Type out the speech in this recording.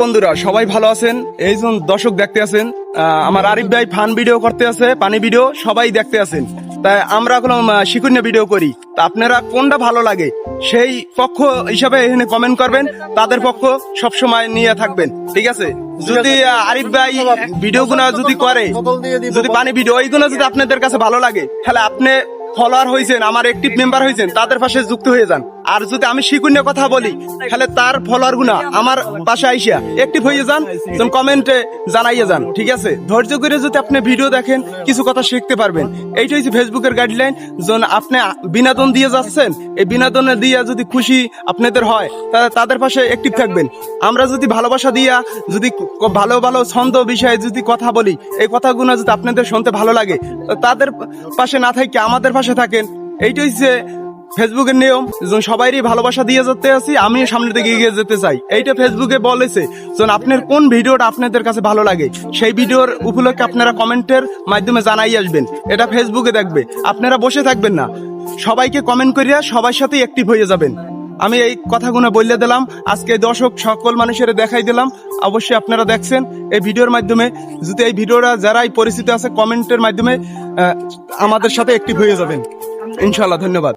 বন্ধুরা সবাই ভালো আছেন? এই যে দর্শক দেখতে আছেন, আমার আরিফ ভাই ফান ভিডিও করতে আছে, পানি ভিডিও সবাই দেখতে আছেন। তাই আমরা এখন শিক্ষণীয় ভিডিও করি। তা আপনারা কোনটা ভালো লাগে সেই পক্ষ হিসাবে এখানে কমেন্ট করবেন, তাদের পক্ষ সবসময় নিয়ে থাকবেন, ঠিক আছে? যদি আরিফ ভাই ভিডিও গুনা যদি করে, যদি পানি ভিডিও ওইগুলো যদি আপনাদের কাছে ভালো লাগে, তাহলে আপনি ফলোয়ার হয়েছেন, আমার অ্যাক্টিভ মেম্বার হয়েছেন, তাদের পাশে যুক্ত হয়ে যান। আর যদি আমি শিক্ষণীয় কথা বলি, তাহলে তার ফলোয়ার গুনা আমার পাশে আইসা অ্যাক্টিভ হয়ে যান, কমেন্টে জানাইয়ে যান, ঠিক আছে? ধৈর্য করে যদি আপনি ভিডিও দেখেন, কিছু কথা শিখতে পারবেন। এইটা হচ্ছে ফেসবুকের গাইডলাইন। যখন আপনি বিনোদন দিয়ে যাচ্ছেন, এই বিনোদনে দিয়ে যদি খুশি আপনাদের হয়, তাদের পাশে অ্যাক্টিভ থাকবেন। আমরা যদি ভালোবাসা দিয়া, যদি ভালো ভালো ছন্দ বিষয়ে যদি কথা বলি, এই কথাগুলো যদি আপনাদের শুনতে ভালো লাগে, তাদের পাশে না থাকে আমাদের পাশে থাকেন। এইটা হচ্ছে ফেসবুকের নিয়ম। সবাইরই ভালোবাসা দিয়ে যেতে আছি, আমিও সামনের দিকে এগিয়ে যেতে চাই। এইটা ফেসবুকে বলেছে, আপনার কোন ভিডিওটা আপনাদের কাছে ভালো লাগে, সেই ভিডিওর উপলক্ষে আপনারা কমেন্টের মাধ্যমে জানাই আসবেন। এটা ফেসবুকে দেখবে, আপনারা বসে থাকবেন না, সবাইকে কমেন্ট করিয়া সবার সাথে অ্যাক্টিভ হয়ে যাবেন। আমি এই কথাগুলো বলে দিলাম, আজকে দর্শক সকল মানুষের দেখাই দিলাম। অবশ্যই আপনারা দেখছেন এই ভিডিওর মাধ্যমে। যদি এই ভিডিওটা যারাই পরিচিত আছে, কমেন্টের মাধ্যমে আমাদের সাথে অ্যাক্টিভ হয়ে যাবেন ইনশাআল্লাহ। ধন্যবাদ।